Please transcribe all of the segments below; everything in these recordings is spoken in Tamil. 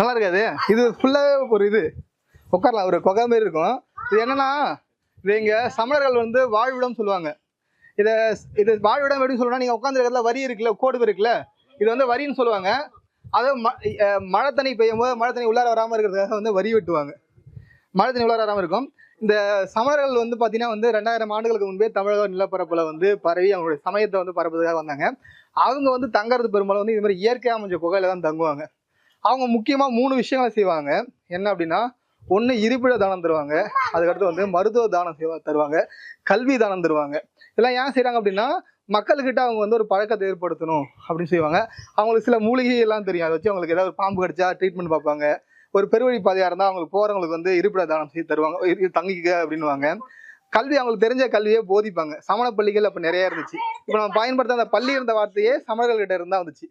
நல்லா இருக்காது. இது ஃபுல்லாவே ஒரு இது உட்காரலாம், ஒரு கொகை மாதிரி இருக்கும். இது என்னன்னா, இது இங்க சமணர்கள் வந்து வாழ்விடம் சொல்லுவாங்க. இதை இது வாழ்விடம் எப்படின்னு சொல்லணும்னா, நீங்க உட்காந்துருக்கிறதுல வரி இருக்குல்ல, கோடு இருக்குல்ல, இது வந்து வரின்னு சொல்லுவாங்க. அது மழை தண்ணி பெய்யும் போது மழை தண்ணி உள்ளார வராமல் இருக்கிறதுக்காக வந்து வரி வெட்டுவாங்க. மழை தண்ணி உள்ளார வராமல் இருக்கும். இந்த சமணர்கள் வந்து பார்த்தீங்கன்னா வந்து 2000 ஆண்டுகளுக்கு முன்பே தமிழக நிலப்பரப்பில் வந்து பரவி அவங்களுடைய சமயத்தை வந்து பரப்புறதுக்காக வந்தாங்க. அவங்க வந்து தங்கறது பெரும்பாலும் வந்து இது மாதிரி இயற்கையாக அமைஞ்ச குகையில தான் தங்குவாங்க. அவங்க முக்கியமாக 3 விஷயங்களை செய்வாங்க. என்ன அப்படின்னா, ஒன்று இருப்பிட தானம் தருவாங்க, அதுக்கடுத்து வந்து மருத்துவ தானம் தருவாங்க, கல்வி தானம் தருவாங்க. இதெல்லாம் ஏன் செய்கிறாங்க அப்படின்னா, மக்கள்கிட்ட அவங்க வந்து ஒரு பழக்கத்தை ஏற்படுத்தணும் அப்படின்னு செய்வாங்க. அவங்களுக்கு சில மூலிகை எல்லாம் தெரியும். அதை வச்சு அவங்களுக்கு ஏதாவது ஒரு பாம்பு கடிச்சா ட்ரீட்மெண்ட் பார்ப்பாங்க. ஒரு பெருவழி பாதையாக இருந்தால் அவங்களுக்கு போகிறவங்களுக்கு வந்து இருப்பிட தானம் செய்து தருவாங்க, தங்கிக்க அப்படின்வாங்க. கல்வி அவங்களுக்கு தெரிஞ்ச கல்வியை போதிப்பாங்க. சமண பள்ளிகள் அப்போ நிறைய இருந்துச்சு. இப்போ நம்ம பயன்படுத்த அந்த பள்ளி இருந்த வார்த்தையே சமணர்கள்கிட்ட இருந்தால் வந்துச்சு.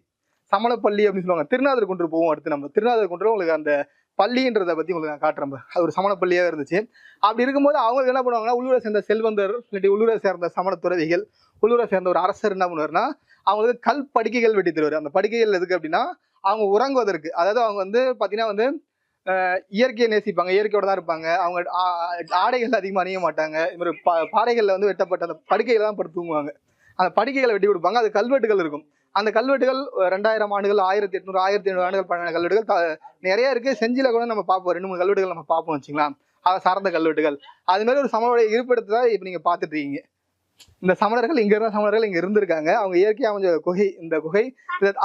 சமணப்பள்ளி அப்படின்னு சொல்லுவாங்க. திருநாதர் குன்று போவோம். அடுத்து நம்ம திருநாதர் குன்று உங்களுக்கு அந்த பள்ளின்றதை பற்றி உங்களுக்கு நான் காட்டுறேன். அது ஒரு சமணப்பள்ளியாக இருந்துச்சு. அப்படி இருக்கும்போது அவங்க என்ன பண்ணுவாங்கன்னா, உள்ளூரை சேர்ந்த செல்வந்தர் இல்லாட்டி உள்ளூரை சேர்ந்த சமண துறவிகள், உள்ளூரை சேர்ந்த ஒரு அரசர் என்ன பண்ணுவார்னா, அவங்களுக்கு கல் படுக்கைகள் வெட்டி தருவார். அந்த படுக்கைகள் எதுக்கு அப்படின்னா, அவங்க உறங்குவதற்கு. அதாவது அவங்க வந்து பார்த்தீங்கன்னா வந்து இயற்கையை நேசிப்பாங்க, இயற்கையோட தான் இருப்பாங்க. அவங்க ஆடைகள் அதிகமாக அணிய மாட்டாங்க. இது மாதிரி பாறைகளில் வந்து வெட்டப்பட்ட அந்த படுக்கைகளை தான் படுத்து தூங்குவாங்க. அந்த படுக்கைகளை வெட்டி கொடுப்பாங்க. அது கல்வெட்டுகள் இருக்கும். அந்த கல்வெட்டுகள் 2000 ஆண்டுகள், 1800, 1700 ஆண்டுகள் பழைய கல்வெட்டுகள் நிறைய இருக்கு. செஞ்சில கூட நம்ம பார்ப்போம். 2-3 கல்வெட்டுகள் நம்ம பார்ப்போம் வச்சுக்கலாம். அதை சார்ந்த கல்வெட்டுகள். அது மாதிரி ஒரு சமணருடைய இருப்பிடத்தை தான் இப்போ நீங்க பார்த்துட்டு இருக்கீங்க. இந்த சமணர்கள் இங்க இருந்த சமணர்கள் இங்க இருந்திருக்காங்க. அவங்க இயற்கையாக அமைஞ்ச குகை. இந்த குகை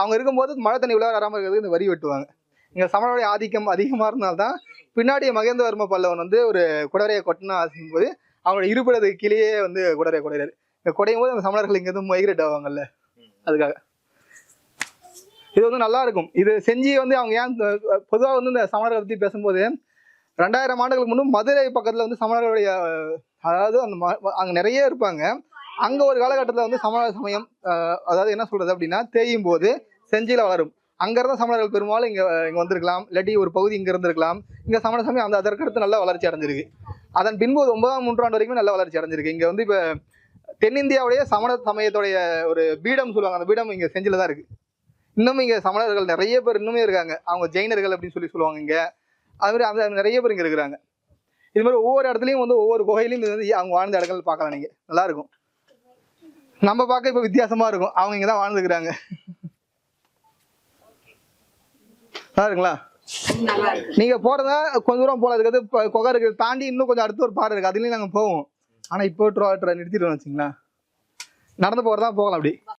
அவங்க இருக்கும்போது மழை தண்ணி உள்ள வராமல் இருக்கிறதுக்கு இந்த வரி வெட்டுவாங்க. இங்க சமணருடைய ஆதிக்கம் அதிகமா இருந்தால்தான் பின்னாடி மகேந்திரவர்ம பல்லவன் வந்து ஒரு குடரையை கொட்டினா போது அவங்களோட இருப்பிடத்துக்கு கீழேயே வந்து குடரையை குடையிறாரு. இந்த குடையும் போது அந்த சமணர்கள் இங்க இருந்து மைக்ரேட் ஆவாங்கல்ல, அதுக்காக இது வந்து நல்லா இருக்கும். இது செஞ்சு வந்து அவங்க ஏன் பொதுவாக வந்து இந்த சமணர்களை பற்றி பேசும்போது 2000 ஆண்டுகளுக்கு முன்னும் மதுரை பக்கத்தில் வந்து சமணர்களுடைய, அதாவது அந்த அங்கே நிறைய இருப்பாங்க. அங்கே ஒரு காலகட்டத்தில் வந்து சமண சமயம், அதாவது என்ன சொல்றது அப்படின்னா, தேயும் போது செஞ்சில வளரும். அங்கே இருந்த சமணர்கள் பெரும்பாலும் இங்கே வந்திருக்கலாம், இல்லாட்டி ஒரு பகுதி இங்கே இருந்திருக்கலாம். இங்கே சமண சமயம் அந்த அதற்கடுத்து நல்ல வளர்ச்சி அடைஞ்சிருக்கு. அதன் பின்பு 9ஆம் நூற்றாண்டு வரைக்கும் நல்ல வளர்ச்சி அடைஞ்சிருக்கு. இங்கே வந்து இப்போ தென்னிந்தியாவுடைய சமண சமயத்துடைய ஒரு பீடம் சொல்லுவாங்க. அந்த பீடம் இங்கே செஞ்சில தான் இருக்கு. இன்னும் இங்கே சமணர்கள் நிறைய பேர் இன்னுமே இருக்காங்க. அவங்க ஜெயினர்கள் அப்படின்னு சொல்லுவாங்க இங்கே. அது மாதிரி அந்த நிறைய பேர் இங்கே இருக்கிறாங்க. இது மாதிரி ஒவ்வொரு இடத்துலையும் வந்து ஒவ்வொரு குகையிலையும் இது வந்து அவங்க வாழ்ந்த இடங்கள் பார்க்கலாம். நீங்கள் நல்லா இருக்கும். நம்ம பார்க்க இப்போ வித்தியாசமா இருக்கும். அவங்க இங்கே தான் வாழ்ந்துக்கிறாங்க. நல்லா இருக்குங்களா? நீங்க போறதா கொஞ்ச தூரம் போல இருக்காது. குகை இருக்கு தாண்டி இன்னும் கொஞ்சம் அடுத்து ஒரு பாறை இருக்கு. அதுலயும் நாங்க போவோம். ஆனா இப்போ நிறுத்திடுவோம் வச்சுங்களா. நடந்து போறதா போகலாம் அப்படி.